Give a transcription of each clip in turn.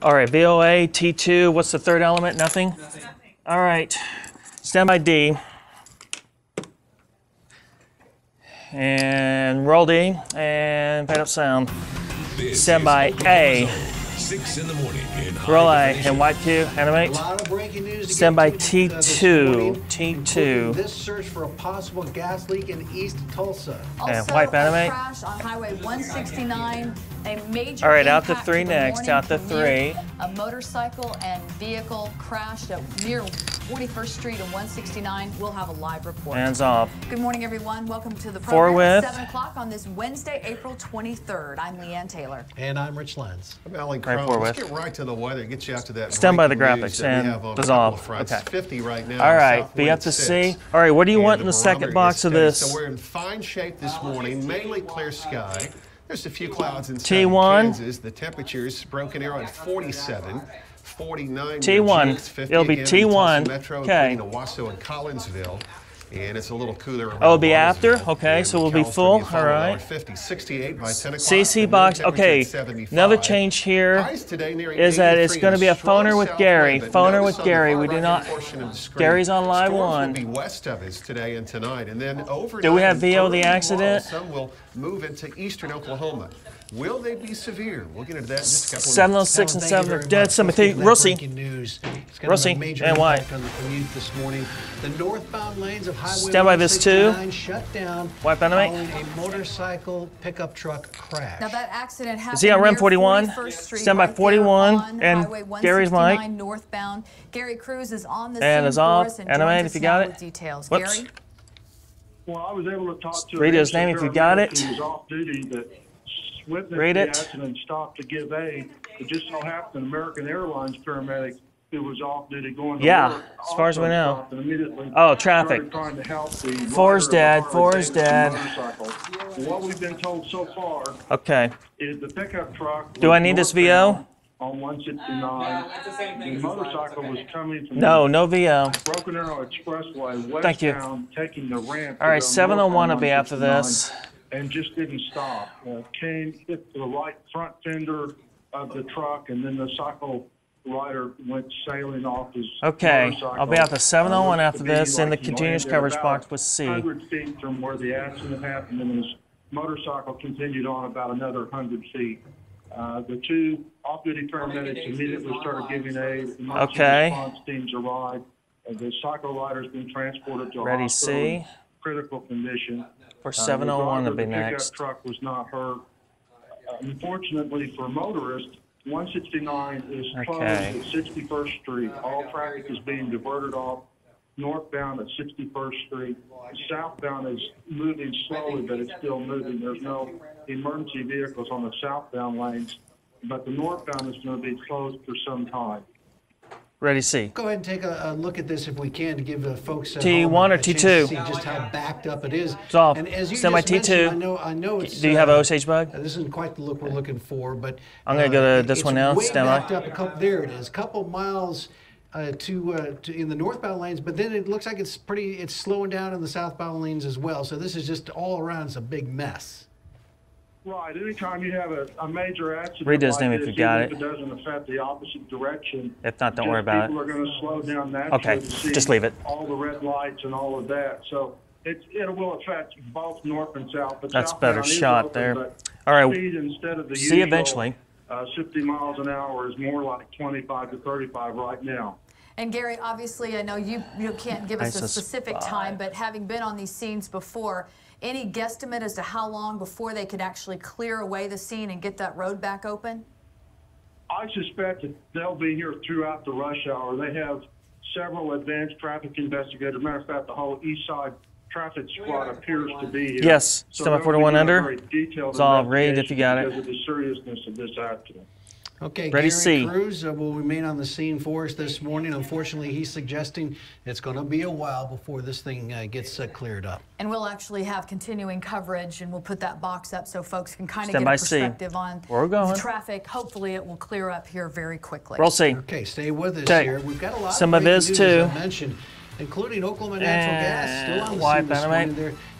All right, VOA, T2, what's the third element? Nothing? Nothing. All right, standby D. And roll D, and pick up sound. Standby A. 6 in the morning in Roll high A, and white Q, animate. A lot of breaking news. Standby This T2, morning, T2. This search for a possible gas leak in East Tulsa. And white Also, a animate. crash on Highway 169. A major All right, out to impact 3 the next, morning out to commute. 3. A motorcycle and vehicle crashed near 41st Street and 169. We'll have a live report. Hands off. Good morning, everyone. Welcome to the Four program. with. 7 o'clock on this Wednesday, April 23rd. I'm Leanne Taylor. And I'm Rich Lenz. I'm Alan Right, Crone. four Let's with. get right to the weather. Get you out to that. Stand by the breaking graphics news that we and have on a dissolve. couple of fronts. Okay. 50 right now. All right, south be wind up to 6. C. All right, what do you And want in the second barometer box is of steady. this? So we're in fine shape this morning, mainly clear sky. There's a few clouds in T1. Kansas. The temperature's broken arrow at 47, 49. T1. near Jenks, 50 It'll be again in Tulsa T1. Metro, Okay. including Owasso and Collinsville. And it's a little cooler around Oh, it'll be after? Martinsville. Okay, And so we'll be California full. All following right. hour 50, 68 by 10 o'clock. CC and box. noon temperature Okay, at 75. another change here Highs today nearing is that it's 83 going to and be a strong phoner with south Gary. wind, but Phoner notice with on the Gary. far We do right not. portion of the screen, Gary's on live storms one. will be west of us today and tonight, and then overnight. Do we have and VO the early accident? tomorrow, some will move into eastern Oklahoma. Will they be severe? We'll get into that in just a couple of 706 and 7 are dead. Somebody, Russie. News. It's going Russie, to have a major and white. impact on the commute this morning. The northbound lanes of Highway Stand by this too. 169 shut down White animate. following a motorcycle pickup truck crash. Now that accident happened Is he on REM near 41? 41st Street, Stand by right there 41, on and Highway Gary's mic. 169 northbound. Gary Cruz is on the And scene is for off. us and Animate joins if us you got now it. with details. Whoops. Gary? Well, I was able to talk to Read a his name if you got it. Who was off duty that witnessed Read the it. accident and stopped to give aid. It just so happened an American Airlines paramedic who was off duty going to Yeah, work as far as we also know. stopped and immediately Oh, traffic. started trying to help the Four's rider dead, of the four Harley is Davidson dead. motorcycle. What we've been told so far Okay. is the pickup truck. Do was I need this northbound VO? On 169. The motorcycle was coming from No, no VO. Broken Arrow Expressway Thank you. westbound, taking the ramp. All to right, go 701 will north be on after this. 169 And just didn't stop. Came, hit the right front fender of the truck, and then the cycle rider went sailing off his Okay, motorcycle. I'll be out to 701 after To be this in the like he continuous landed coverage about box with C. 100 feet from where the accident happened, and his motorcycle continued on about another 100 feet. The two off-duty paramedics immediately started giving aid. Emergency Okay. response teams arrived. The cycle rider's been transported to a Ready hospital in C. critical condition. For 701 to be The next. pickup truck was not hurt. Unfortunately for motorists, 169 is closed Okay. at 61st Street. All traffic is being diverted off northbound at 61st Street. Southbound is moving slowly, but it's still moving. There's no emergency vehicles on the southbound lanes, but the northbound is going to be closed for some time. Ready C. Go ahead and take a look at this if we can to give the folks at T1 home or a chance to T2? see just how backed up it is. It's off. And as you Stand by just T2. mentioned, I know it's. Do you have a Osage bug? This isn't quite the look we're looking for, but I'm gonna go to this it's one now. way Stand by. backed up a couple. There it is, a couple miles to in the northbound lanes, but then it looks like it's slowing down in the southbound lanes as well. So this is just all around. It's a big mess. Right. Anytime you have a major accident, Read his like name if this, you got even it. if it doesn't affect the opposite direction. If not, don't worry about it. People are going to slow down naturally. Okay, to see just leave it. All the red lights and all of that. So it will affect both north and south. But That's southbound better is shot open, there. but All right. Speed instead of the See you usual, eventually. 50 miles an hour is more like 25 to 35 right now. And Gary, obviously, I know you can't give us a ISIS specific 5. time, but having been on these scenes before, any guesstimate as to how long before they could actually clear away the scene and get that road back open? I suspect that they'll be here throughout the rush hour. They have several advanced traffic investigators. Matter of fact, the whole east side traffic squad appears to be here. Yes. So Stand by they'll 41 be doing a under. very detailed It's all read if you got it. investigation because of the seriousness of this accident. Okay, Ready, Gary C. Cruz will remain on the scene for us this morning. Unfortunately, he's suggesting it's going to be a while before this thing gets cleared up. And we'll actually have continuing coverage, and we'll put that box up so folks can kind of Stand get a by C. perspective on We're going. the traffic. Hopefully, it will clear up here very quickly. Roll C. Okay, stay with us Okay. here. We've got a lot Some of of breaking this news, too. as I mentioned, including Oklahoma Natural Gas still on the White scene this animate. morning.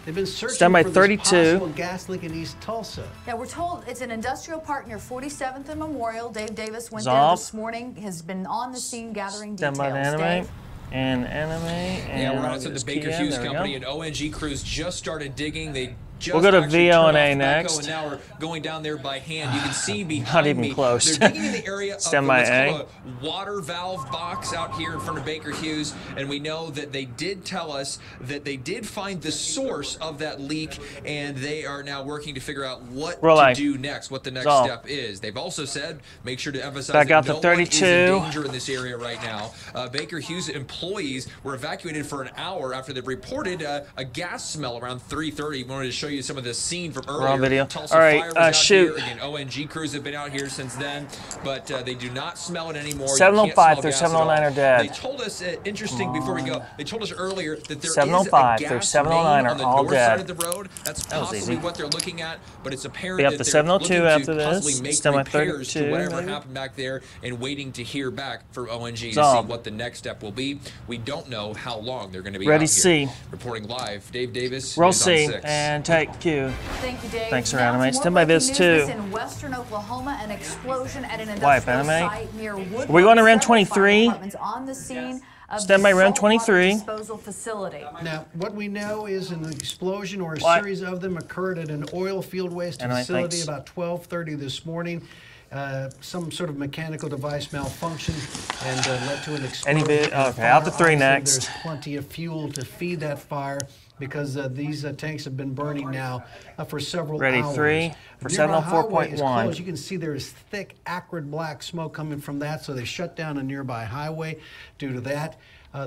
They're They've been searching Standby for 32. this possible gas leak in East Tulsa. Yeah, we're told it's an industrial park near 47th and Memorial. Dave Davis went Zob. there this morning, has been on the scene gathering Standby details. to animate. Dave? And animate. And Yeah, we're on to the Baker Hughes there we Company, go. and ONG crews just started digging. They just We'll go to actually VO turned and A off the backhoe, next. and now we're going down there by hand. You can see behind Not even me, close. they're digging in the area of Standby what's A. called a water valve box out here in front of Baker Hughes, and we know that they did tell us that they did find the source of that leak, and they are now working to figure out what to do next, what the next step is. They've also said, make sure to emphasize Back that out to no 32. one is in danger in this area right now. Baker Hughes employees were evacuated for an hour after they reported a gas smell around 3:30. We wanted to show you some of the scene from earlier. Raw video. Tulsa All right, Fire was out shoot. Here. Again, ONG crews have been out here since then, but they do not smell it anymore. 705 through 709 are dead. They told us, interesting before we go, they told us earlier that there is a 705 through gas 709 main are on the all north dead. side of the road. That's That was possibly easy. what they're looking at, but it's apparent We have that the they're 702 looking after to this. possibly make Standby repairs 32, to whatever maybe? happened back there and waiting to hear back from ONG to see Zob. what the next step will be. We don't know how long they're going to be Ready out C. here. Reporting live, Dave Davis. Roll News on C 6. and take Q. Thank you, Dave. Thanks for Now, animate. more Stand by breaking this news. too. This in western Oklahoma, an explosion at an Wipe industrial anime. site near Woodland. Are we going to round Several fire 23? departments on the scene of Stand by the round saltwater 23. disposal facility. Now, what we know is an explosion or a What? series of them occurred at an oil field waste And I facility thinks- about 12:30 this morning. Some sort of mechanical device malfunctioned and led to an explosion. bit- and a okay, out to fire. 3 Obviously, next. There's plenty of fuel to feed that fire because these tanks have been burning now for several Ready, hours. 3 for Nearby highway is 704.1. closed. You can see there is thick, acrid black smoke coming from that, so they shut down a nearby highway due to that.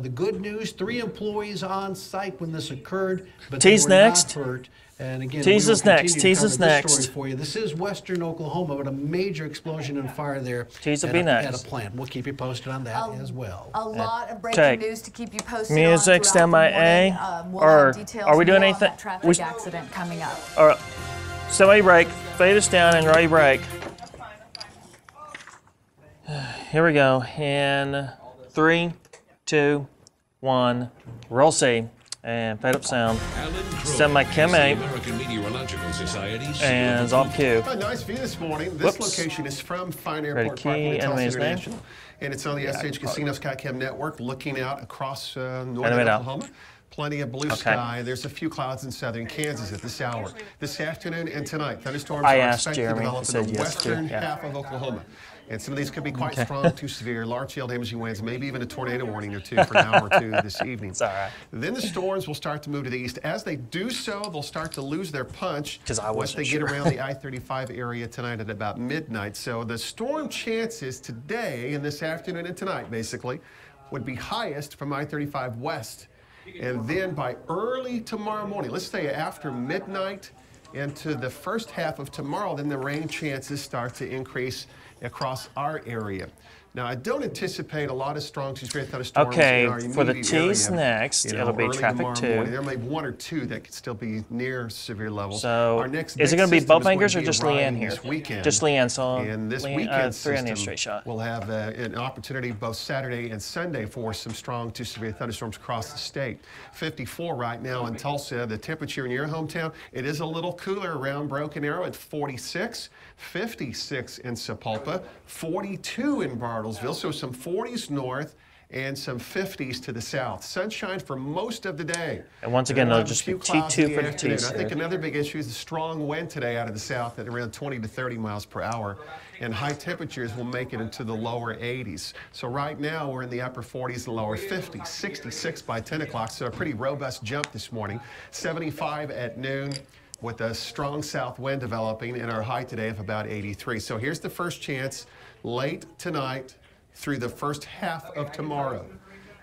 The good news, 3 employees on site when this occurred, but Tease they were next. not hurt. And again, Tease we will us next. continue to Tease cover us this next. story for you. This is western Oklahoma, but a major explosion and fire there Tease will at be a next. plant. We'll keep you posted on that as well. A lot of breaking Take. news to keep you posted Music, on throughout standby the morning. A, We'll or have details are we doing more on anything- that traffic we- accident coming up. All right. Somebody break. Fade us down and ready break. Here we go. In 3, 2, 1. Roll C. And fade up sound. Alan Crowe Send my Chem is the A. American Meteorological Society. And it's off cue. A nice view this morning. This Whoops. location is from Fine Ready, Airport Park key, in Tulsa enemy's name. International. And it's on the SH Casino Skycam network looking out across northern Animate out. Oklahoma. Plenty of blue sky. There's a few clouds in southern Kansas at this hour. This afternoon and tonight, thunderstorms I are asked expected Jeremy. to develop He said in the yes, too. western Yeah. half of Oklahoma. And some of these could be quite strong to severe, large-scale damaging winds, maybe even a tornado warning or two for an hour or two this evening. It's all right. Then the storms will start to move to the east. As they do so, they'll start to lose their punch 'Cause I once wasn't they sure. get around the I-35 area tonight at about midnight. So the storm chances today and this afternoon and tonight, basically, would be highest from I-35 west. And then by early tomorrow morning, let's say after midnight into the first half of tomorrow, then the rain chances start to increase across our area. Now, I don't anticipate a lot of strong to severe thunderstorms Okay, in our for the immediate T's area, next, you know, it'll be early traffic tomorrow 2. morning. There may be 1 or 2 that could still be near severe levels. So, Our next is it big going to be system both is going anchors to or be just arriving Leanne here? this weekend. Just Leanne, so And this Leanne, weekend 3 on the system straight shot. will have an opportunity both Saturday and Sunday for some strong to severe thunderstorms across the state. 54 right now in Tulsa. The temperature in your hometown, it is a little cooler around Broken Arrow at 46. 56 in Sapulpa, 42 in Bartlesville, so some 40s north and some 50s to the south. Sunshine for most of the day. And once again, We'll it'll have a just be few clouds T2 in the for the afternoon. T's I think here. another big issue is the strong wind today out of the south at around 20 to 30 miles per hour. And high temperatures will make it into the lower 80s. So right now we're in the upper 40s and lower 50s, 66 by 10 o'clock. So a pretty robust jump this morning. 75 at noon with a strong south wind developing and our high today of about 83. So here's the first chance late tonight through the first half of tomorrow.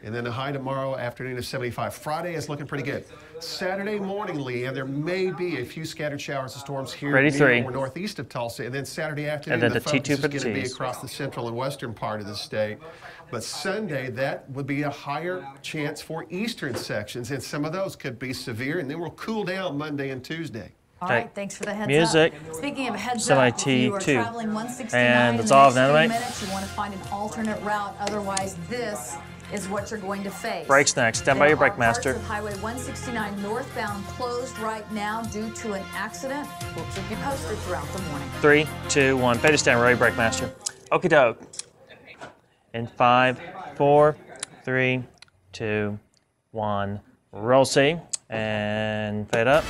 And then a high tomorrow afternoon of 75. Friday is looking pretty good. Saturday morning, Leanne, there may be a few scattered showers and storms here Ready, near 3. or northeast of Tulsa. And then Saturday afternoon, And then the focus T2 is for the going to be T's. across the central and western part of the state. But Sunday, that would be a higher chance for eastern sections. And some of those could be severe. And then we'll cool down Monday and Tuesday. All right, thanks for the heads Music. up. Speaking of heads Semi up, if you are T2. traveling 169 And in it's the off next few anyway. minutes, you want to find an alternate route. Otherwise, this is what you're going to face. Brakes next. Stand by your brake, master. Parts of Highway 169 northbound closed right now due to an accident. We'll keep you posted throughout the morning. 3, 2, 1. Fade to stand. Ready, brake master. Okie doke. In 5, 4, 3, 2, 1. Roll C and fade up.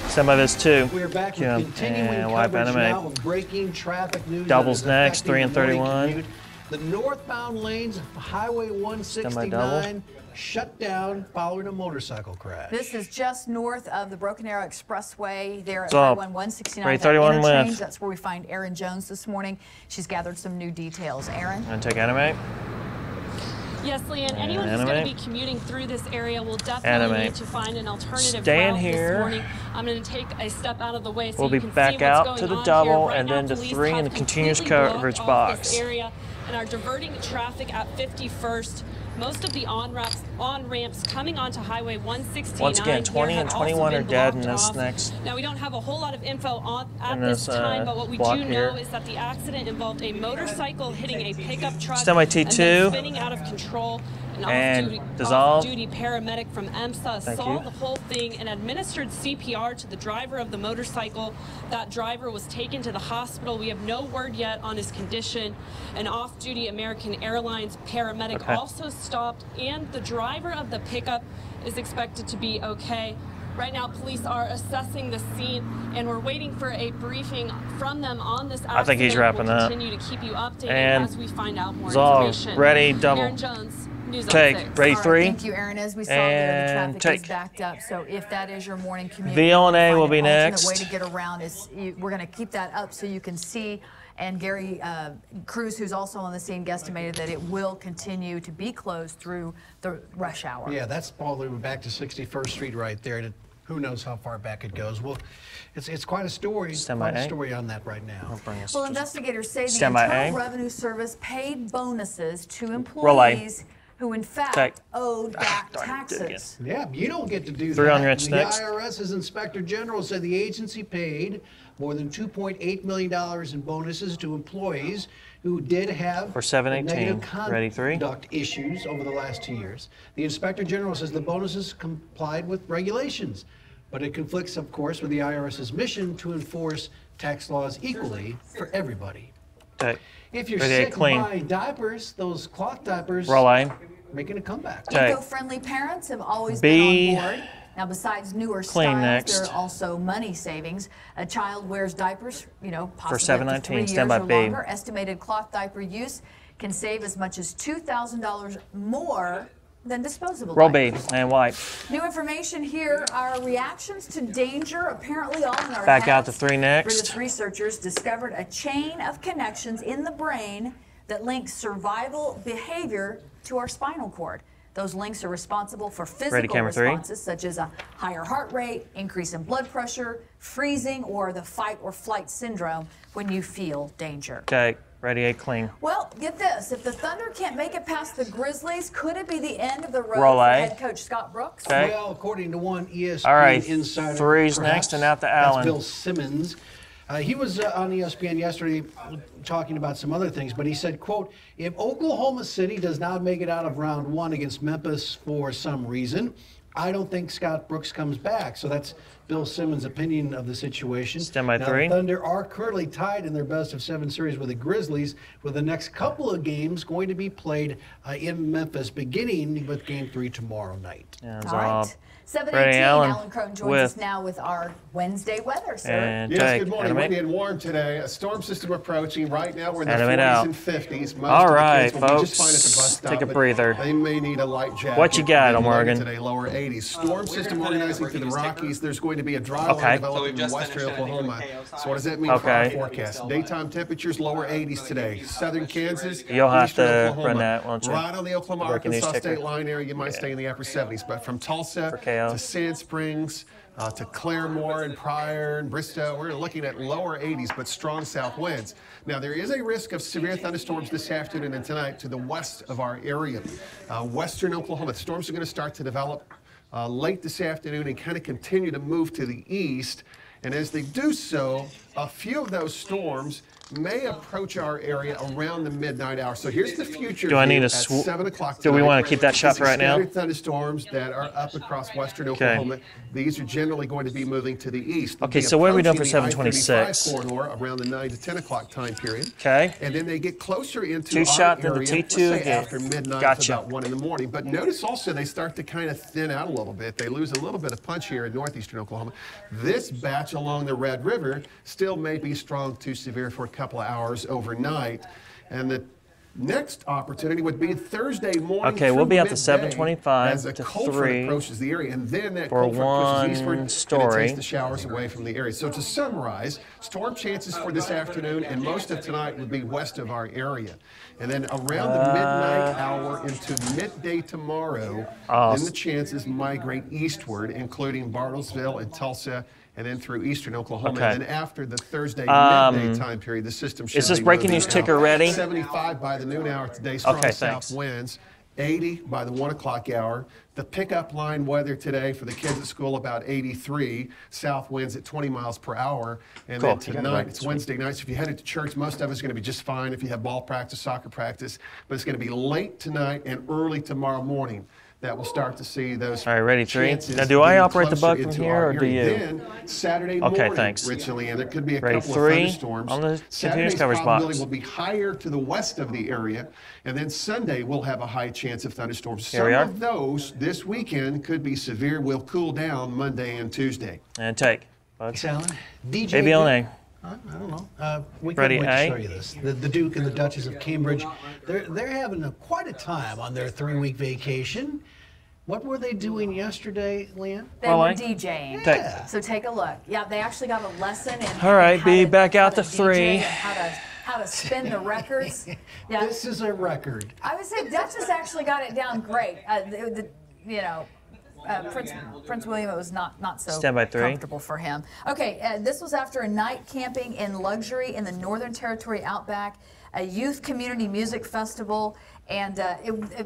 Stand by this 2. We're back with continuing and wipe coverage anime. now of breaking traffic news. Doubles that is next. 3 and affecting the morning 31. commute. The northbound lanes of Highway 169 shut down following a motorcycle crash. This is just north of the Broken Arrow Expressway there at What's up? Highway 169. Grade that 31 interchange. with. That's where we find Erin Jones this morning. She's gathered some new details. Erin? And take anime. Yes, Leanne, anyone who's going to be commuting through this area will definitely need to find an alternative Staying route here. this morning. I'm going to take a step out of the way so We'll you be can back see out what's to going the on double here. and Right then now, to police 3 in have the continuous completely blocked coverage off box. This area and are diverting traffic at 51st. Most of the on-ramps coming onto Highway 169 Once again, 20 and 21 are dead in this off. next. Now, we don't have a whole lot of info at this time, but what we do know is that the accident involved a motorcycle hitting a pickup truck Stand by and T2. then spinning out of control. And An dissolve. off-duty paramedic from EMSA saw the whole thing and administered CPR to the driver of the motorcycle. That driver was taken to the hospital. We have no word yet on his condition. An off-duty American Airlines paramedic also stopped, and the driver of the pickup is expected to be okay. Right now, police are assessing the scene, and we're waiting for a briefing from them on this accident. I think he's wrapping we'll up. Continue to keep you updated And as we find out more dissolve. information. Ready, double. Erin Jones, News on Take. 6. Ready, All right, 3. thank you, Erin. As we saw there, the And traffic is take. backed up. So if that is your morning commute, V-O-N-A will be an next. alternate way to get around is we're going to keep that up so you can see. And Gary Cruz, who's also on the scene, guesstimated that it will continue to be closed through the rush hour. Yeah, that's all the way back to 61st Street right there. And who knows how far back it goes. Well, it's quite a story. Quite a story on that right now. Well, investigators say the Stand by Internal A. Revenue Service paid bonuses to employees who, in fact, owed back taxes. Yeah, you don't get to do 3 that. on Rich The next. IRS's Inspector General said the agency paid more than $2.8 million in bonuses to employees who did have For 718. negative Ready, 3. conduct issues over the last 2 years. The Inspector General says the bonuses complied with regulations, but it conflicts, of course, with the IRS's mission to enforce tax laws equally for everybody. Take. If you're Ready, sick, clean. buy diapers, those cloth diapers, Roll A. making a comeback. Take. Eco-friendly parents have always B. been on board. Now, besides newer Clean styles, next. there are also money savings. A child wears diapers, possibly up to 3 719, years stand by or B. longer. Estimated cloth diaper use can save as much as $2,000 more than disposable Roll B diapers. and wipe. New information here are reactions to danger apparently all in our Back out heads. to 3 next. British researchers discovered a chain of connections in the brain that links survival behavior to our spinal cord. Those links are responsible for physical camera 3. responses such as a higher heart rate, increase in blood pressure, freezing, or the fight or flight syndrome when you feel danger. Take. Ready, A, clean. Well, get this. If the Thunder can't make it past the Grizzlies, could it be the end of the road Roll for A. head coach Scott Brooks? Okay. Well, according to one ESPN All right, insider, 3's perhaps, next and out to Allen. That's Bill Simmons. He was on ESPN yesterday talking about some other things, but he said, quote, if Oklahoma City does not make it out of round 1 against Memphis for some reason, I don't think Scott Brooks comes back. So that's Bill Simmons' opinion of the situation. Stand by now, 3. The Thunder are currently tied in their best-of-7 series with the Grizzlies, with the next couple of games going to be played in Memphis, beginning with Game 3 tomorrow night. Yeah, All right. 7:18, Ready, Allen, Alan Crone joins us now with our Wednesday weather, sir. And Yes, take. good morning. Animate. Windy and warm today. A storm system approaching. Right now we're in the Animate 40s out. and 50s. Most All of the right, kids will be just folks. fine at the bus stop, Take a but breather. They may need a light jacket. What you got, Mid-low Morgan? Today, lower 80s. Storm system organizing through the Rockies. There's going to be a dry Okay. line developing in western Oklahoma. So what does that mean for our Okay. forecast? Daytime temperatures lower 80s today. Southern Kansas, You'll have eastern to Oklahoma. run that, won't you? Right on the Breaking news Oklahoma-Arkansas ticker. state line area, you might stay in the upper 70s. But from Tulsa For KO. to Sand Springs, to Claremore and Pryor and Bristow, we're looking at lower 80s, but strong south winds. Now, there is a risk of severe thunderstorms this afternoon and tonight to the west of our area. Western Oklahoma, the storms are going to start to develop late this afternoon and kind of continue to move to the east. And as they do so, A few of those storms may approach our area around the midnight hour. So here's the future. Do I need view a at 7 o'clock Do we tonight. want to keep that shot for right now? Scattered thunderstorms that are up across western Oklahoma. These are generally going to be moving to the east. They'll Okay, be so what are we doing for approaching the 726? I-35 corridor around the 9 to 10 o'clock time period. Okay. And then they get closer into Two our shot to the area, T2 let's say again. after midnight Gotcha. to about 1 in the morning. But notice also they start to kind of thin out a little bit. They lose a little bit of punch here in northeastern Oklahoma. This batch along the Red River still may be strong to severe for a couple of hours overnight. And the next opportunity would be Thursday morning. Okay, we'll be out to midday 7:25 as a to cold 3 front approaches the area, and then that for cold front pushes one eastward story. and it takes the showers away from the area. So to summarize, storm chances for this afternoon and most of tonight would be west of our area, and then around the midnight hour into midday tomorrow, then the chances migrate eastward, including Bartlesville and Tulsa, and then through eastern Oklahoma. Okay. And then after the Thursday midday time period, the system should Is this be breaking moving news out. ticker ready? 75 by the noon hour today, strong Okay, south thanks. winds. 80 by the 1 o'clock hour. The pickup line weather today for the kids at school about 83. South winds at 20 miles per hour. And Cool. then tonight, it's Wednesday night, so if you headed to church, most of it's going to be just fine if you have ball practice, soccer practice. But it's going to be late tonight and early tomorrow morning that we'll start to see those. All right, ready, 3. chances Now, do I getting operate the closer bug from into here, our or do area. you? Then Saturday Okay, morning, thanks. Rich and Leanne, there could be a Ready, couple 3 of thunderstorms. on the continuous Saturday's coverage probability box. will be higher to the west of the area, and then Sunday we'll have a high chance of thunderstorms. Here we Some are. of those this weekend could be severe. Will cool down Monday and Tuesday. And take. Bugs. Alan, DJ. ABLNA. I don't know. We Ready, couldn't wait A? to show you this. The Duke and the Duchess of Cambridge, they're having quite a time on their 3-week vacation. What were they doing yesterday, Leanne? They Well, were I- DJing. Take. So take a look. Yeah, they actually got a lesson in All right, how be to- back how out to DJ 3. and how to spin the records. Yeah, This is a record. I would say Duchess actually got it down great. Prince William, it was not so Stand by 3. comfortable for him. Okay, this was after a night camping in luxury in the Northern Territory Outback, a youth community music festival, and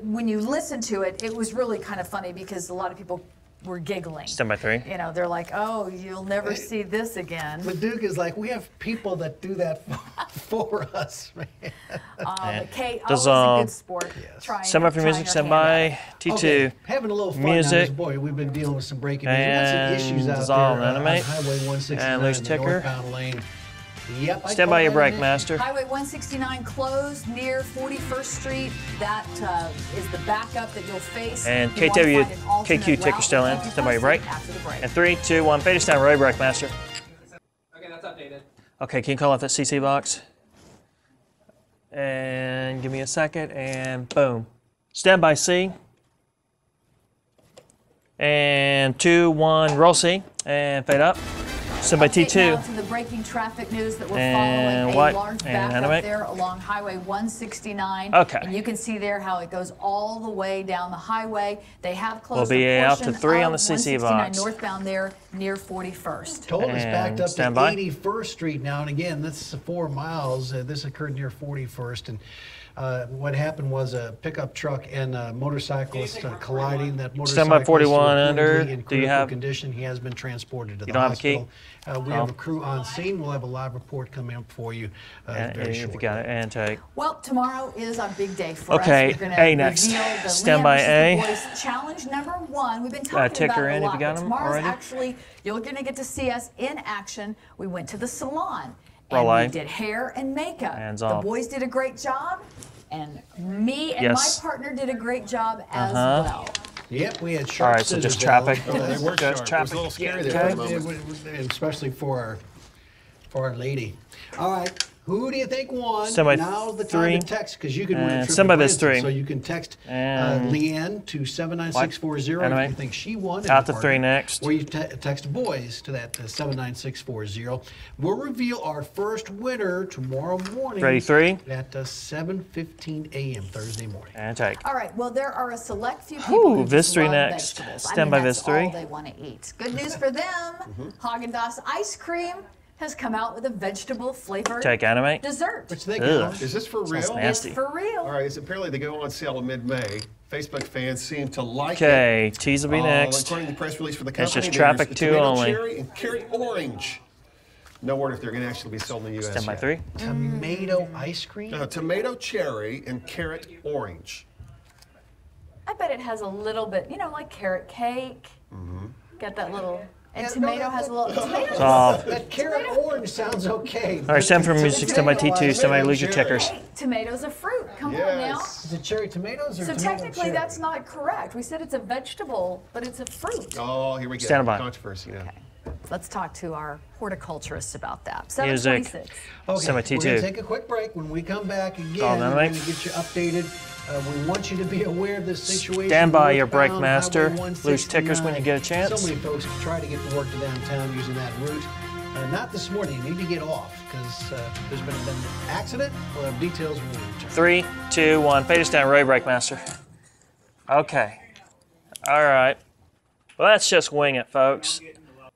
when you listen to it, it was really kind of funny because a lot of people were giggling. Stand by 3. You know, they're like, "Oh, you'll never see this again." The Duke is like, we have people that do that for us, man. But Kate, Does, always a good sport. Trying, Stand by for trying music. her Stand hand by. out. T2. Okay, having a little fun Music. on this. Boy, we've been dealing with some breaking news. We've got And some issues out dissolve there on animate. Highway 169 And lose in the ticker. northbound lane. Yep. I Stand by call your that break, an master. Highway 169 closed near 41st Street. That is the backup that you'll face. And You wanna KW, find an alternate KQ ticker route. still in. Keep you Stand by your posted break. after the break. And 3, 2, 1. Fade us down. Road break, master. Okay, that's updated. Okay, can you call off that CC box? And give me a second, and boom. Stand by C. And 2, 1, roll C. And fade up. Stand by Update now T2. to the breaking traffic news that we're And following. white. A large And backup animate. there along Highway 169. Okay. And you can see there how it goes all the way down the highway. They have closed We'll be a out to portion 3 on of the CC 169 box. northbound there near 41st. Total is backed up to stand by. 81st Street now, and again, this is 4 miles. This occurred near 41st, and what happened was a pickup truck and a motorcyclist colliding. That motorcyclist Stand by 41 is under. in Do you critical have- condition. He has been transported to the don't have a key? hospital. We have a crew on scene. We'll have a live report coming up for you And very if you shortly. got it, and take. Well, tomorrow is our big day for Okay, us. We're A gonna next. reveal the Stand Leanne by versus A. the Boys challenge number 1. We've been talking ticker about it in a if lot, you got but 'em tomorrow's already. actually, you're going to get to see us in action. We went to the salon, Roll and A. we did hair and makeup. Hands the off. boys did a great job, and me and Yes. my partner did a great job as Uh-huh. well. Yep, we had All sharp right, so just scissors, traffic. Alan. They were Just sharp. It was traffic. a little scary Yeah, there for a okay. moment. Especially for our lady. All right, who do you think won? Stand by Now's the time 3. to text because you can win a And trip stand to by this Branson. 3. So you can text And Leanne to 79640 if Animate. you think she won. and Out your to 3 partner. next. Or you text boys to that 79640. We'll reveal our first winner tomorrow morning. Ready, 3. At 7:15 a.m. Thursday morning. And take. All right, well, there are a select few people Ooh, who Vis just 3 love next. vegetables. Stand by that's Vis 3. all they want to eat. Good news for them. Haagen-Dazs ice cream has come out with a vegetable flavored Take animate. dessert. What you think, Ugh. Alan? Is this for real? Smells nasty. It's for real. All right, apparently they go on sale in mid-May. Facebook fans seem to like Okay, it. T's will be next. According to the press release for the It's company, just traffic there's 2 tomato only. cherry and carrot orange. No word if they're going to actually be sold in the U.S. Stand by yet. 3. Tomato ice cream? Tomato cherry and carrot orange. I bet it has a little bit, you know, like carrot cake. Got that little, and Yeah, tomato no, has a little. Tomato. That carrot orange sounds okay. All right, stand for music. Stand by T2. Stand by lose your tickers. Hey, tomato's a fruit. Come on now. Is it cherry tomatoes or So tomato technically, cherry? that's not correct. We said it's a vegetable, but it's a fruit. Oh, here we go. Stand by. Controversy now. Let's talk to our horticulturist about that. Music. 7:26. Okay, Stand by we're T2. going to take a quick break. When we come back again, all we're done, going mate. to get you updated. We want you to be aware of this situation. Stand by your brake Northbound master. Highway Lose tickers when you get a 169. chance. So many folks try to get to work to downtown using that route. Not this morning. You need to get off because there's been an accident. We'll have details when we return. 3, 2, 1. Fade us down, road brake master. Okay. All right. Well, let's just wing it, folks.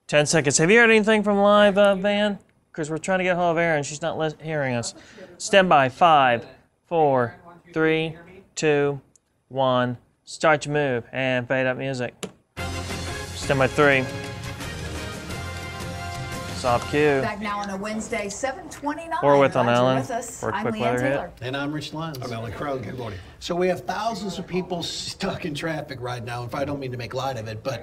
10 seconds. Have you heard anything from live, Van? Because we're trying to get hold of Erin. She's not hearing us. Stand by. 5, 4, 3, 2, 1. Start your move and fade up music. Stand by 3. Soft cue. Back now on a Wednesday, 7:29. We're with on Glad you're Ellen with us. for a I'm quick Leanne weather hit. Taylor. And I'm Rich Lyons. I'm Alan Crone. Good morning. So we have thousands of people stuck in traffic right now. If I don't mean to make light of it, but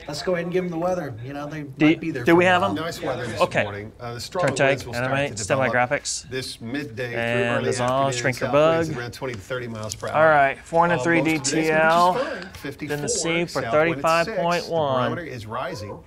let's go ahead and give them the weather. You know, they might be there. Do for we a have while. them? Nice weather this Okay. morning. The strong Turn take, winds will start animate, to stand by develop graphics. this midday And through early dissolve, afternoon. shrink your South winds bug. around 20 to 30 miles per hour. All right, 403 Most of today's DTL. gonna be fine. 54, Then the C for south wind at 6. 35.1. The barometer is rising.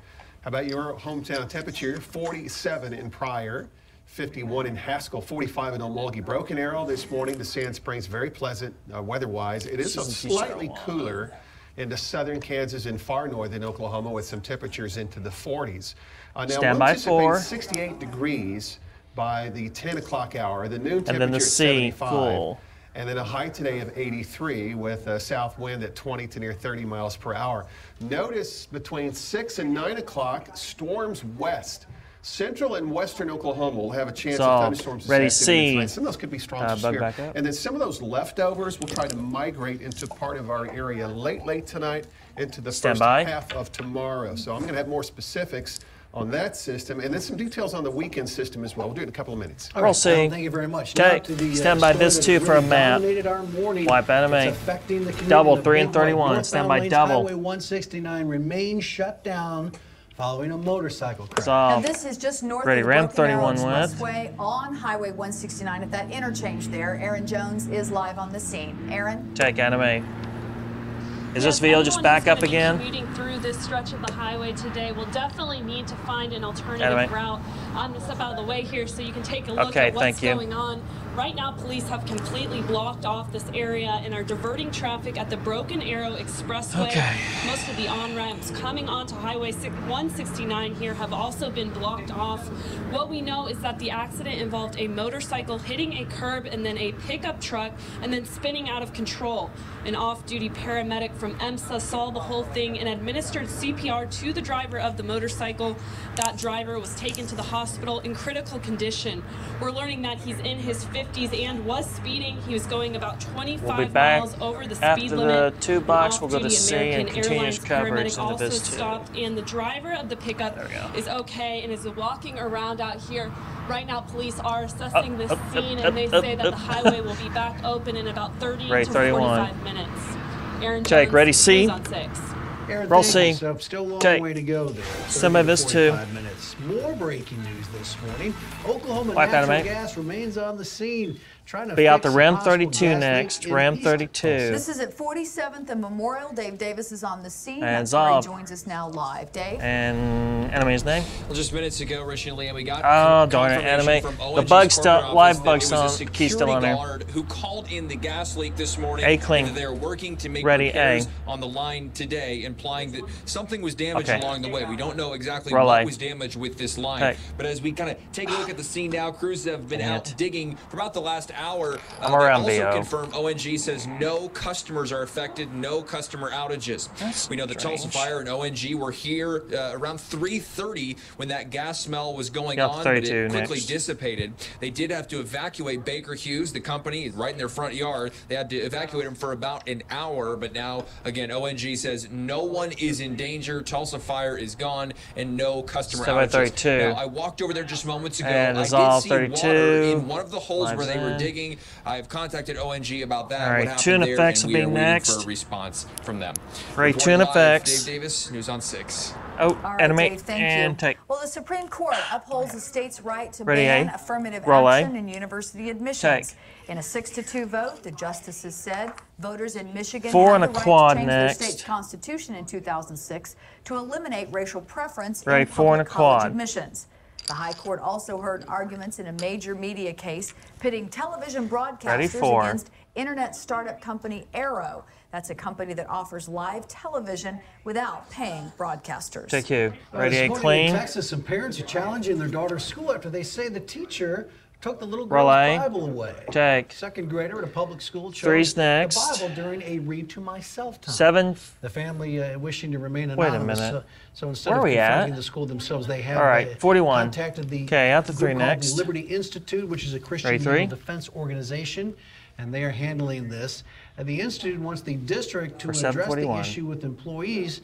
How about your hometown temperature? 47 in Pryor, 51 in Haskell, 45 in Omulgee. Broken Arrow this morning. The Sand Springs, very pleasant weather-wise. It is slightly cooler into southern Kansas and far northern Oklahoma with some temperatures into the 40s. Now Stand we'll by anticipate 4. 68 degrees by the 10 o'clock hour. The noon temperature And then the is C 75. full. And then a high today of 83 with a south wind at 20 to near 30 miles per hour. Notice between 6 and 9 o'clock, storms west. Central and western Oklahoma will have a chance of So, thunderstorms this ready, afternoon and C. tonight. Some of those could be strong to Bug severe. back up. And then some of those leftovers will try to migrate into part of our area late tonight into the Stand first by. half of tomorrow. So I'm going to have more specifics on that system and then some details on the weekend system as well. We'll do it in a couple of minutes. All We'll right, see. Alan, thank you very much. Okay, Now to the, stand by story this that too has for a really map. dominated our morning. Wipe anime. It's affecting the community Double, in a 3 and big way. 31. Stand by Northbound lanes, double. Highway 169 remains shut down following a motorcycle crash. Now So, this is just north Ready, of the Ram Broken Arrow 31 west. Expressway on Highway 169 at that interchange there. Aaron Jones is live on the scene. Aaron? take anime. Is Yes, this video just anyone back who's up gonna be again? Commuting through this stretch of the highway today will definitely need to find an alternative Anime. route. I'm going to step out of the way here so you can take a look Okay, at what's thank you. going on. Right now, police have completely blocked off this area and are diverting traffic at the Broken Arrow Expressway. Okay. Most of the on-ramps coming onto Highway 169 here have also been blocked off. What we know is that the accident involved a motorcycle hitting a curb and then a pickup truck and then spinning out of control. An off-duty paramedic from EMSA saw the whole thing and administered CPR to the driver of the motorcycle. That driver was taken to the hospital in critical condition. We're learning that he's in his 50s and was speeding. He was going about 25 We'll be back miles over the speed after the limit. 2 box. We'll go to Off-duty C and American continuous Airlines coverage paramedic into also this 2. stopped, and the driver of the pickup There we go. is okay and is walking around out here. Right now, police are assessing this up, scene, up, and they up, say that up. the highway will be back open in about 30 Ready, to 31. 45 minutes. Aaron Jake, Jones, ready, C? News on 6. Aaron, Roll thank you. C. So still a long Okay. way to go there. Stand by 30 to this too. 45 minutes. More breaking news this morning. Oklahoma Wipe out, Natural mate. Gas remains on the scene, trying to Be out fix the Ram a possible 32 gas leak next. in Ram East 32. This is at 47th and Memorial. Dave Davis is on the scene. And That's where he Zob. joins us now live. Dave? And enemy's name? Well, just minutes ago, Rich and Liam, we got Oh, darn it, confirmation anime. from The ONG's bug corporate stuff, office live that bug it was a song, key still on security there. guard who called in the gas leak this morning. A-cling. And they're working to make Ready, repairs A. on the line today, implying that something was damaged Okay. along the way. We don't know exactly Roll what A. was damaged with this line. Okay. But as we kind of take a look at the scene now, crews have been Dang out it. digging for about the last hour. I'm around also BO. confirmed ONG says no customers are affected, no customer outages. We know the Tulsa Fire and ONG were here around 3:30 when that gas smell was going on, but it quickly dissipated. They did have to evacuate Baker Hughes, the company, right in their front yard. They had to evacuate them for about an hour, but now, again, ONG says no one is in danger, Tulsa Fire is gone, and no customer outages. 32. Now, I walked over there just moments ago. And I dissolve did see 32. water in one of the holes where they were in. digging. I've contacted ONG about that. All right, what happened tune there, effects and will we be are waiting next. for a response from them. Right, Reporting tune live, effects. Dave Davis, News on 6. Oh, All right, animate Dave, thank and you. take. Well, the Supreme Court upholds the state's right to Ready, ban A. affirmative Roll A. action in university admissions. Take. In a 6-2 vote, the justices said voters in Michigan 4 had and the a right quad to change their next. state's constitution in 2006 to eliminate racial preference Ready, in 4 and a public college quad. admissions. The High Court also heard arguments in a major media case pitting television broadcasters 4. against internet startup company Arrow. That's a company that offers live television without paying broadcasters. Take you. Ready, This A, morning clean. in Texas, some parents are challenging their daughter's school after they say the teacher took the little Roll girl's A. Bible away. Take. Second grader at a public school chose 3's next. the Bible during a read to myself time. 7. The family wishing to remain Wait a anonymous. minute. So instead Where of are we confronting at? the school themselves, they have All right, 41. contacted the Okay, out to group 3 called next. the Liberty Institute, which is a Christian Ready, 3. legal defense organization, and they are handling this. The Institute wants the district to For address the 741. issue with employees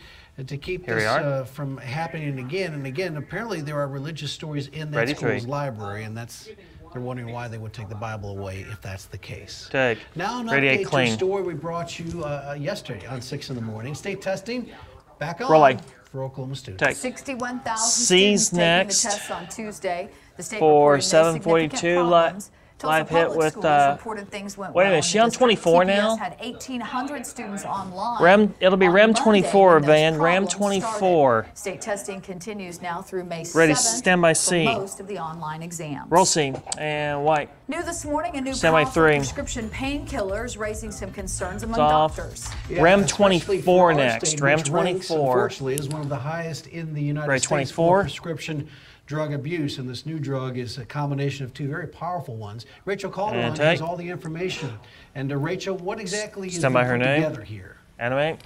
to keep Here we this are. from happening again and again. Apparently, there are religious stories in that Ready, school's 3. library, and they're wondering why they would take the Bible away if that's the case. Take. Now an Ready, A, update to a clean. story we brought you yesterday on 6 in the morning. State testing back on Roll A. for Oklahoma students. Take. 61,000 C's students next. taking the tests on Tuesday. The state For reported no 742 significant problems. Tulsa live hit Public with, Schools reported things went wait a well minute, in she the on district. 24 CPS now? had 1,800 students online. It'll be on RAM Monday 24, when those Van. RAM problems 24. started. State testing continues now through May 7th Ready, stand by C. for most of the online exams. Roll C. And white. New this morning, a new Stand by powerful 3. prescription painkillers raising some concerns among Off. doctors. RAM especially 24 for our next. state, RAM which ranks, 24. unfortunately, is one of the highest in the United Right, States 24. for prescription drug abuse. And this new drug is a combination of two very powerful ones. Rachel Calderon And has take. all the information. And Rachel, what exactly is Stand by her put name. together here? Animate.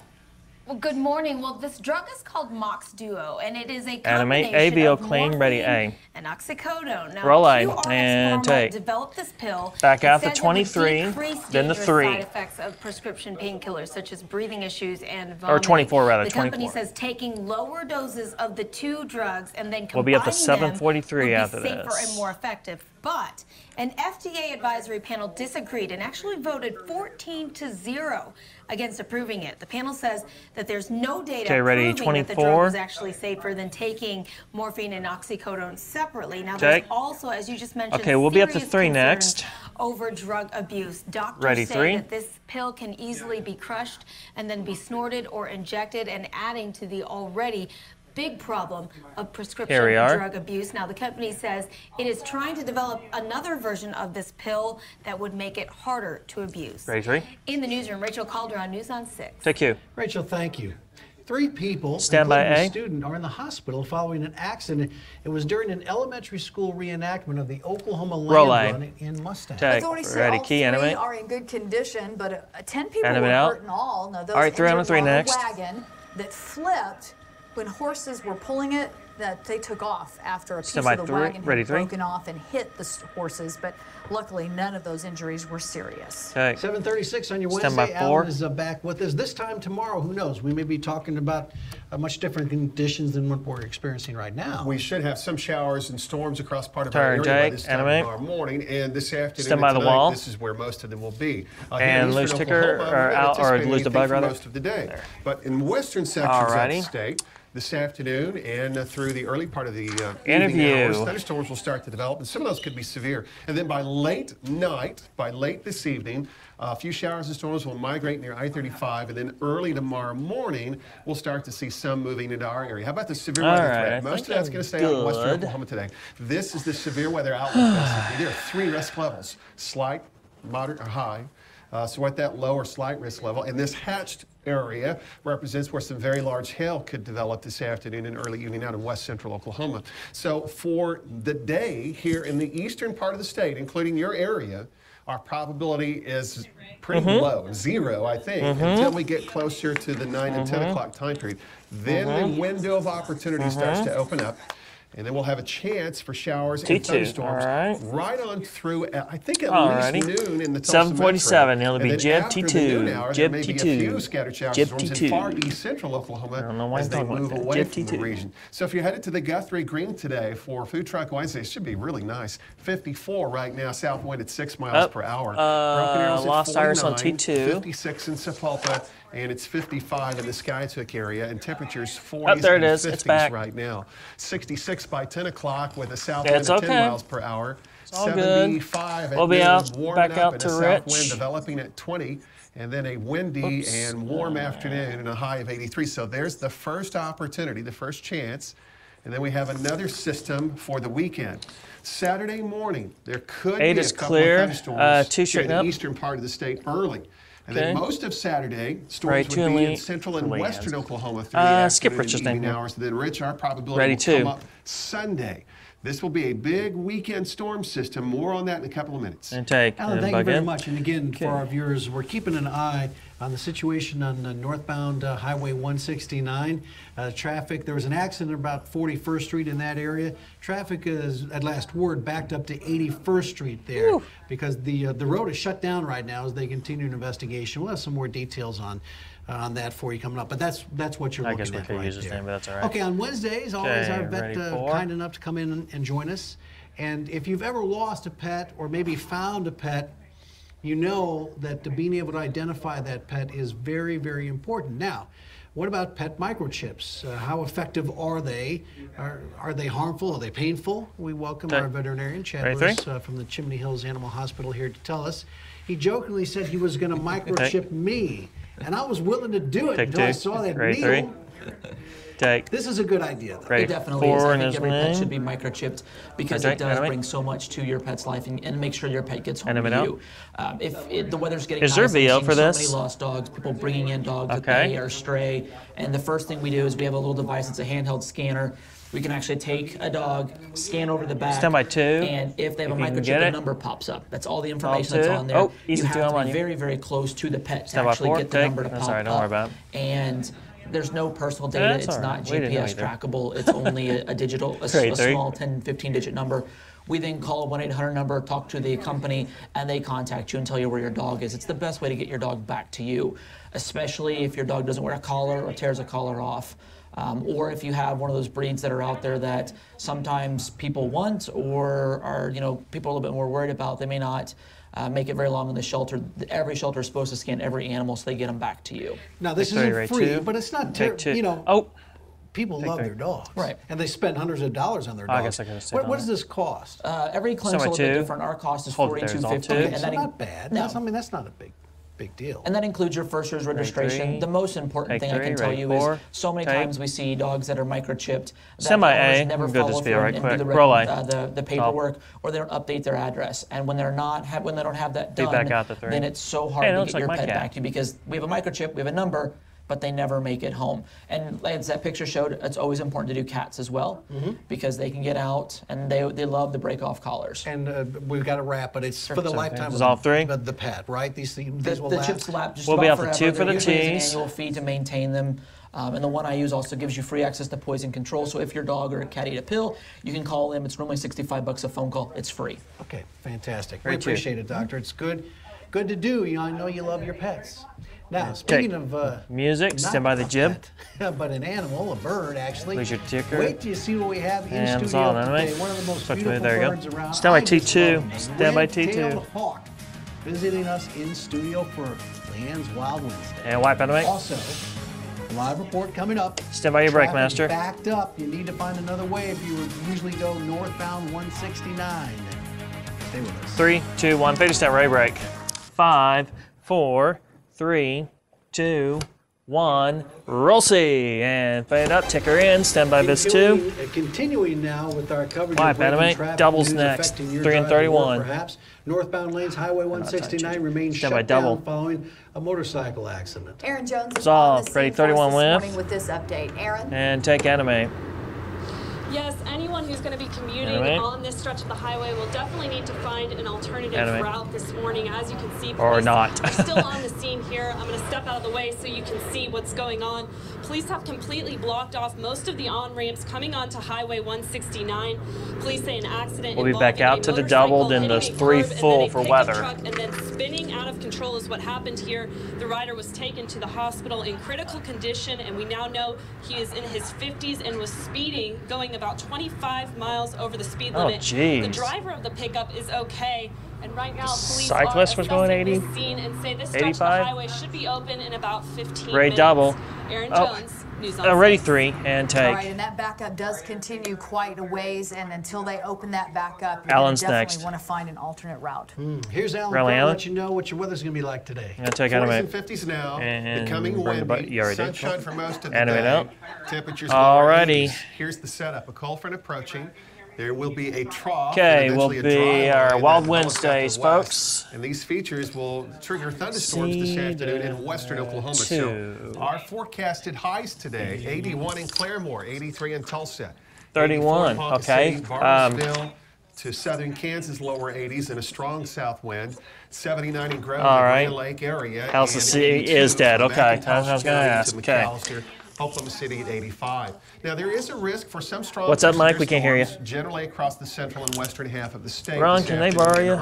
Well, good morning. Well, this drug is called Mox Duo, and it is a Animate. combination ABO of clean. Ready, morphine A. and oxycodone. Now, Roll A, QRx and Pharma take. developed this pill. Back that out to says it would 23, decrease then the dangerous 3. Side effects of prescription painkillers, such as breathing issues and vomiting. Or 24 rather, The company 24. says taking lower doses of the two drugs and then We'll combining be up to them 743 would be after safer this. and more effective. But an FDA advisory panel disagreed and actually voted 14-0 against approving it. The panel says that there's no data Okay, ready, proving that the 24. drug was actually safer than taking morphine and oxycodone separately. Now, Take. there's also, as you just mentioned, Okay, we'll be up to serious 3 concerns next. over drug abuse. Doctors Ready, say 3. that this pill can easily be crushed and then be snorted or injected, and adding to the already big problem of prescription Here we are. drug abuse. Now, the company says it is trying to develop another version of this pill that would make it harder to abuse. Ready, 3. In the newsroom, Rachel Calderon, News on 6. Take you. Rachel, thank you. 3 people, Stand by including A. a student, are in the hospital following an accident. It was during an elementary school reenactment of the Oklahoma Roll land A. run in Mustang. Take. Authorities say Ready, all key, 3 animate. are in good condition, but 10 people Animate were out. hurt in all. Now, those All right, 3 on the injured 3 were on a next. wagon that flipped when horses were pulling it, that they took off after a piece Stand by of the 3. wagon Ready, had 3. broken off and hit the horses, but luckily none of those injuries were serious. Take. 7:36 on your Stand by Wednesday. 4. Alan is back with us. This time tomorrow, who knows? We may be talking about much different conditions than what we're experiencing right now. We should have some showers and storms across part of Turn, our area by Jake, this time animate. tomorrow morning, and this afternoon Stand by and the tonight, wall. this is where most of them will be. Here And in lose eastern ticker, Oklahoma, or we're not out, or anticipating lose the anything bug, for rather. most of the day. But in western sections of Alrighty. the state, this afternoon and through the early part of the evening Interview. hours, thunderstorms will start to develop, and some of those could be severe. And then by late this evening, a few showers and storms will migrate near I-35, and then early tomorrow morning, we'll start to see some moving into our area. How about the severe All weather right, I threat? Most think of that's I'm going to stay out in western good. Oklahoma today. This is the severe weather outlook. Basically. There are 3 risk levels: slight, moderate, or high. So we're at that low or slight risk level. And this hatched area represents where some very large hail could develop this afternoon and early evening out in west central Oklahoma. So for the day here in the eastern part of the state, including your area, Our probability is pretty low, 0, I think, until we get closer to the 9 and 10 o'clock time period. Then the window of opportunity starts to open up. And then we'll have a chance for showers and thunderstorms right on through, I think, at least noon in the Tulsa 7:47. metro. It'll be Jib T2. Jib T2. A few scattered showers and storms in far east central Oklahoma as they move away from the region. So if you're headed to the Guthrie Green today for Food Truck Wednesday, it should be really nice. 54 right now, south wind at 6 miles per hour. Broken Arrow's at Lost 49, Iris on T2. 56 in Sapulpa, and it's 55 in the Skytook area, and temperatures 40s there it and is. 50s It's back. right now. 66 by 10 o'clock with a south wind of 10 miles per hour. It's all 75 good. at We'll be noon, out, warming back up, out and to a south Rich. wind developing at 20, and then a windy and warm afternoon and a high of 83. So there's the first opportunity, the first chance. And then we have another system for the weekend. Saturday morning, there could be a couple of thunderstorms in the eastern part of the state early. And then most of Saturday, storms would be in central and western Oklahoma through the afternoon and evening hours. Then, Rich, our probability will come up Sunday. This will be a big weekend storm system. More on that in a couple of minutes. And take. Alan, thank you very much. And again, for our viewers, we're keeping an eye on the situation on the northbound Highway 169. Traffic, there was an accident about 41st Street in that area. Traffic is, at last word, backed up to 81st Street there because the road is shut down right now as they continue an investigation. We'll have some more details on that for you coming up, but that's what you're looking at right there. I guess we could use his name, but that's all right. Okay, on Wednesdays, always our vet kind enough to come in and join us. And if you've ever lost a pet or maybe found a pet, you know that being able to identify that pet is very, very important. Now, what about pet microchips? How effective are they? Are they harmful? Are they painful? We welcome our veterinarian, Chad Lewis, from the Chimney Hills Animal Hospital here to tell us. He jokingly said he was going to microchip me, and I was willing to do it until I saw that meal. This is a good idea, though. It definitely is. I think every pet should be microchipped because it does bring so much to your pet's life and make sure your pet gets home to you. If the weather's getting nice, VO for this? So many lost dogs, people bringing in dogs that they are stray, and the first thing we do is we have a little device. It's a handheld scanner. We can actually take a dog, scan over the back, and if they have a microchip, the number pops up. That's all the information that's on there. You have to be very, very close to the pet to actually get the number to pop up. And there's no personal data. It's not GPS trackable. It's only a small 10, 15-digit number. We then call a 1-800 number, talk to the company, and they contact you and tell you where your dog is. It's the best way to get your dog back to you, especially if your dog doesn't wear a collar or tears a collar off. Or if you have one of those breeds that are out there that sometimes people want or are, people are a little bit more worried about, they may not make it very long in the shelter. Every shelter is supposed to scan every animal so they get them back to you. Now, this isn't free, but it's not terrible. People love their dogs. Right. And they spend hundreds of dollars on their dogs. I guess I could say what does this cost? Every clinic's a little bit different. Our cost is $42.50. Okay, so not bad. No. That's not a big deal. And that includes your first year's registration. The most important thing I can tell you is so many times we see dogs that are microchipped that owners never follow through and do the paperwork, or they don't update their address. And when they don't have that done, then it's so hard to get your pet back to you because we have a microchip, we have a number, but they never make it home. And as that picture showed, it's always important to do cats as well because they can get out and they love the break-off collars. And we've got to wrap, but it's for the lifetime of the pet, right? These will the last? chips lap just we'll about be out forever. for 2 for the Usually teas. There's an annual fee to maintain them. And the one I use also gives you free access to poison control. So if your dog or a cat eat a pill, you can call them. It's normally $65 a phone call. It's free. Okay, fantastic. We appreciate it, Doctor. It's good to do. I know you love your pets. Now, speaking of music, stand by the jib. But an animal, a bird, actually. Where's your ticker? Wait till you see what we have in studio today. One of the most beautiful birds around. Stand by T2. Stand by T2. Hawk visiting us in studio for Leanne's Wild Wednesday. And wipe out of it. Also, live report coming up. Stand by your brake, Master. Backed up. You need to find another way if you would usually go northbound 169. Stay with us. 3, 2, 1. Fade to stand. Ready, brake. 5, 4, 3, 2, 1. Roll C. And fade up. Ticker in. Stand by this 2. Continuing now with our coverage of traffic doubles news next. affecting your 3 and drive to work, 31. Perhaps northbound lanes, Highway 169 remains shut down following a motorcycle accident. Aaron Jones is all on the ready. scene for us 31 this left. morning with this update. Aaron. And take anime. Yes, anyone who's going to be commuting on this stretch of the highway will definitely need to find an alternative route this morning. As you can see, police are still on the scene here. I'm going to step out of the way so you can see what's going on. Police have completely blocked off most of the on-ramps coming onto Highway 169. Police say an accident. We'll be back out to the double, then those 3 full for weather. And then spinning out of control is what happened here. The rider was taken to the hospital in critical condition, and we now know he is in his 50s and was speeding, going about 25 miles over the speed limit. The driver of the pickup is okay. And right now, police cyclist was going 80, the scene and say this stretch of the highway should be open in about 15 minutes. Double. Aaron Jones, News on ready 6. 3 and take. All right, and that backup does continue quite a ways, and until they open that back up, you're Alan's definitely want to find an alternate route. Here's Alan to let you know what your weather's going to be like today. I'm going to take 40s and 50s now, becoming windy, sunshine for most of the day, temperatures lower 80s. Here's the setup, a cold front approaching. There will be a trough. Okay, will be our Wild Wednesdays, folks. And these features will trigger thunderstorms this afternoon in western Oklahoma. So our forecasted highs today, 81 in Claremore, 83 in Tulsa. 31, okay. Barnesville to southern Kansas, lower 80s, and a strong south wind. 79 in Grove, the Lake area. House is dead, okay. That's what I was going to ask, okay. Oklahoma City at 85. Now, there is a risk for some strong What's up, Mike? We can't hear you. Generally across the central and western half of the state. Ron, can they borrow you?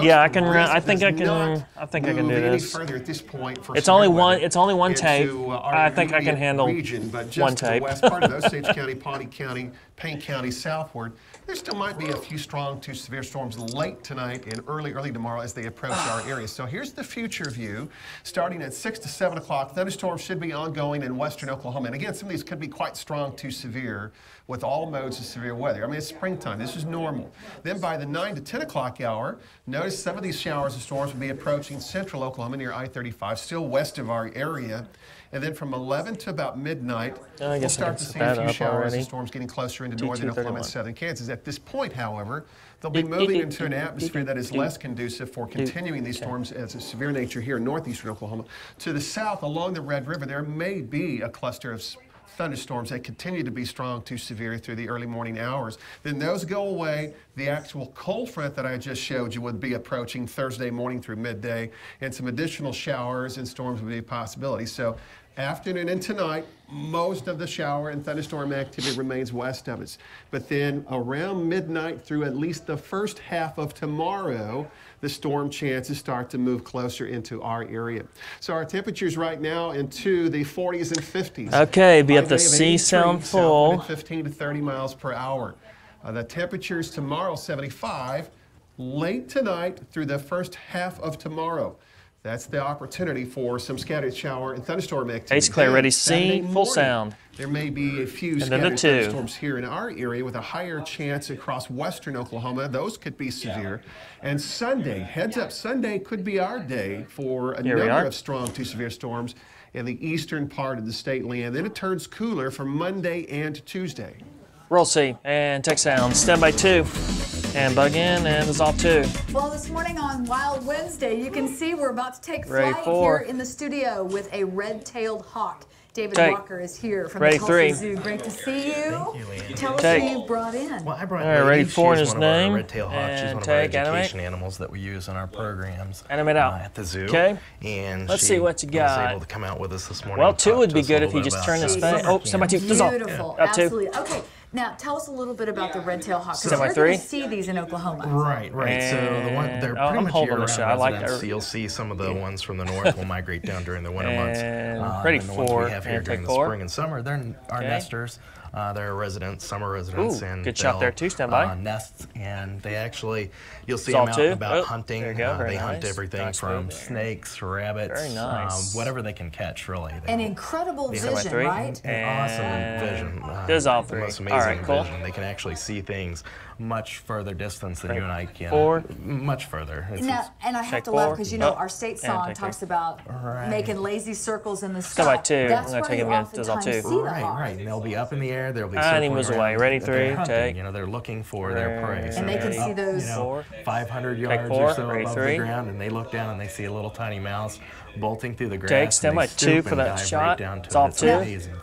Yeah, I can. I think I can. I think I can do this. Further at this point for it's only one. It's only one tape. I think I can handle one tape. West part of Osage County, Pawnee County, Payne County southward, there still might be a few strong to severe storms late tonight and early tomorrow as they approach our area. So here's the future view. Starting at 6 to 7 o'clock, thunderstorms should be ongoing in western Oklahoma. And again, some of these could be quite strong to severe with all modes of severe weather. I mean, it's springtime. This is normal. Then by the 9 to 10 o'clock hour, notice some of these showers of storms will be approaching central Oklahoma near I-35, still west of our area. And then from 11 to about midnight, we'll start to see a few showers and storms getting closer into northern Oklahoma and southern Kansas. At this point, however, they'll be moving into an atmosphere that is less conducive for continuing these storms as a severe nature here in northeastern Oklahoma. To the south, along the Red River, there may be a cluster of thunderstorms that continue to be strong to severe through the early morning hours. Then those go away. The actual cold front that I just showed you would be approaching Thursday morning through midday, and some additional showers and storms would be a possibility. So afternoon and tonight, most of the shower and thunderstorm activity remains west of us. But then around midnight through at least the first half of tomorrow, the storm chances start to move closer into our area. So our temperatures right now into the 40s and 50s. Okay, be at the C sound full. 15 to 30 miles per hour. The temperatures tomorrow, 75. Late tonight through the first half of tomorrow. That's the opportunity for some scattered shower and thunderstorm activity. H Claire, ready, C, full sound. There may be a few scattered thunderstorms here in our area with a higher chance across western Oklahoma. Those could be severe. And Sunday, heads up, Sunday could be our day for a number of strong to severe storms in the eastern part of the state land. Then it turns cooler for Monday and Tuesday. Roll C and take sound. Stand by 2. And bug in and dissolve 2. Well, this morning on Wild Wednesday, you can see we're about to take flight here in the studio with a red-tailed hawk. David Walker is here from the Tulsa Zoo. Great to see you. Tell us who you brought in. Well, I brought ready 4 in his name. Red-tailed hawk. She's one of our education animals that we use in our programs at the zoo. Okay. And let's see what you got. Was able to come out with us this morning. Well, 2 would be good if you just turn this back. Oh, stand by 2. Dissolve. Beautiful. Absolutely. Okay. Now, tell us a little bit about the red-tailed hawk, because we're going to see these in Oklahoma. Right. So they're pretty much year-round residents. So you'll see some of the ones from the north will migrate down during the winter months. Ready and the 4. ones we have here during the spring and summer, they're our nesters. They're residents, summer residents, and good shot there too. Stand by. Nests, and they actually, you'll see them out and about hunting. They hunt everything from snakes, rabbits, whatever they can catch, really. An incredible vision, right? An awesome vision. Dissolve 3. The most amazing vision. They can actually see things much further distance than you and I can. 4. Much further. Now, and I have to laugh because you know our state song talks about making lazy circles in the sky. Stand by 2. That's I'm going to take him again. Dissolve 2. Right. And they'll be up in the air. air. They'll be and he circling moves around. away. Ready, They're 3, hunting, take. You know, they're looking for their prey. And they can see those. 500 yards or so above the ground, and they look down and they see a little tiny mouse bolting through the grass. Take, stand by 2 for that shot. It's all 2.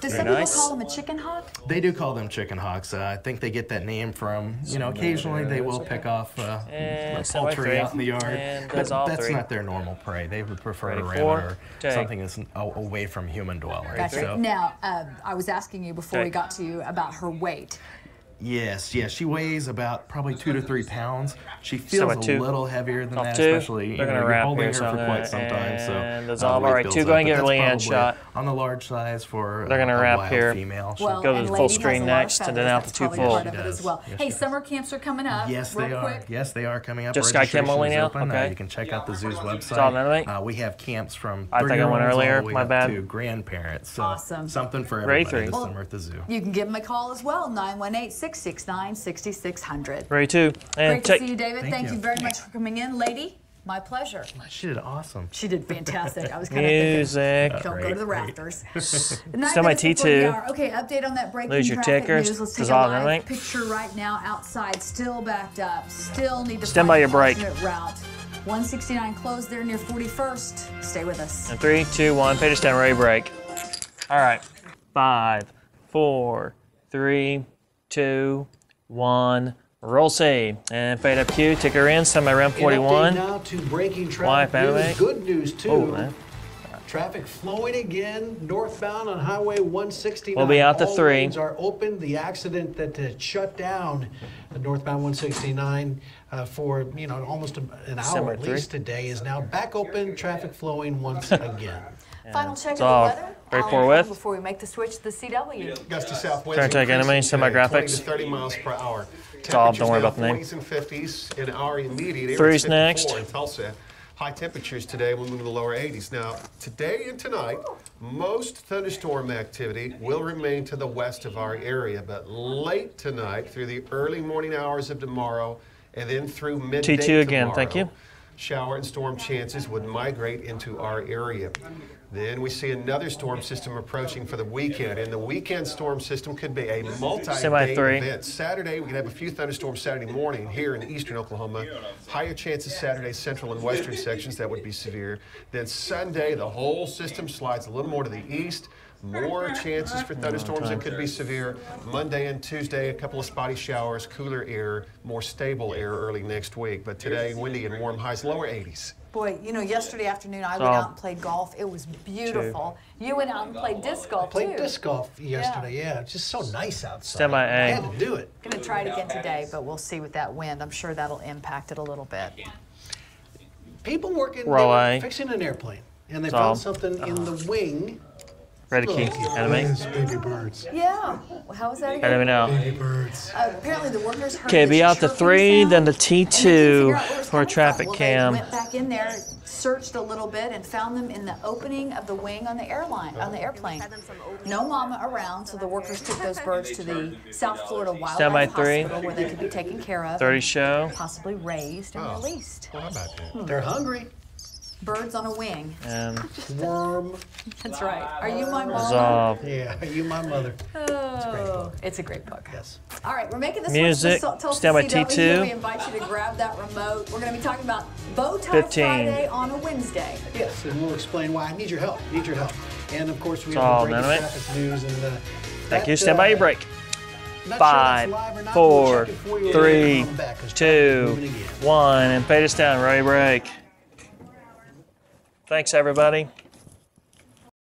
Does some people call them a chicken hawk? They do call them chicken hawks. I think they get that name from, you know, occasionally they will pick off poultry out in the yard, but that's not their normal prey. They would prefer a rabbit or something that's away from human dwellers. Gotcha. So, now, I was asking you before we got to you about her weight. Yes, she weighs about probably 2 to 3 pounds. She feels a little heavier than that, especially you're holding her for quite some time. And dissolve. All right, 2, go and get a Leanne shot. On the large size for they're going to wrap here. Female. Well, go to the full screen next, and then out the 2 full. As well. Hey, summer camps are coming up. Yes, they are. Yes, they are coming up. Just Sky Cam only now? Okay. You can check out the zoo's website. We have camps from 3-year-olds all the way up to grandparents. So awesome. Something for everybody this summer at the zoo. You can give them a call as well, 918-669-6600. Ready, 2. And great to see you, David. Thank you very much for coming in. Lady, my pleasure. She did awesome. She did fantastic. I was kind of thinking, don't go to the rafters. Stand by T2. Okay, update on that breaking Lose your traffic tickers. news. Let's take a live picture right now outside. Still backed up. Still need to stand by your break. Route. 169 closed there near 41st. Stay with us. And 3, 2, 1. Pay to stand. Ready, break. All right. 5, 4, 3, 2, 1. Roll C. And fade up Q. Ticker in. Stand by round 41. Now to breaking traffic news. Good news, too. Oh, traffic flowing again northbound on Highway 169. We'll be out to 3. All lanes are open. The accident that shut down the northbound 169 for almost an hour at least today is now back open. Traffic flowing once again. Final check of the weather. Very poor width. Before we make the switch to the CW. Gusty southwest. Turn take enemy, semi-graphics. 20 to 30 miles per hour. Don't worry about the name. 40s and 50s in our immediate area. 3's next. In Tulsa. High temperatures today will move to the lower 80s. Now, today and tonight, most thunderstorm activity will remain to the west of our area, but late tonight through the early morning hours of tomorrow and then through midday T2 again, tomorrow, thank you. shower and storm chances would migrate into our area. Then we see another storm system approaching for the weekend, and the weekend storm system could be a multi-day event. Saturday, we could have a few thunderstorms Saturday morning here in eastern Oklahoma. Higher chances Saturday, central and western sections, that would be severe. Then Sunday, the whole system slides a little more to the east. More chances for thunderstorms that could be severe. Monday and Tuesday, a couple of spotty showers, cooler air, more stable air early next week. But today, windy and warm, highs lower 80s. Boy, yesterday afternoon I went out and played golf. It was beautiful. You went out and played disc golf too. Played disc golf yesterday, yeah. It's just so nice outside. Stand by A. I had to do it. Going to try it again today, but we'll see with that wind. I'm sure that'll impact it a little bit. People working, fixing an airplane, and they found something in the wing. Ready, key. Enemy. Baby birds. Yeah. How was that again? Enemy now. Baby birds. Apparently the workers heard Okay, be out to 3, then the T2 for a traffic cam. They went back in there, searched a little bit, and found them in the opening of the wing on the airplane. No mama around, so the workers took those birds to the South Florida Wildlife Hospital where they could be taken care of. 30 show. Possibly raised and released. Well, how about that? They're hungry. Birds on a wing. Worm. That's right. Are you my mom? Resolve. Yeah, Are You My Mother. Oh, it's a great book. Yes. All right, we're making this music. Stand by T2. We invite you to grab that remote. We're going to be talking about Bow Tie Friday on a Wednesday. Yes, and we'll explain why. I need your help. And of course, we have the breaking traffic news. And thank you. Stand by your break. 5, 4, 3, 2, 1, and fade us down. Ready, break. Thanks, everybody.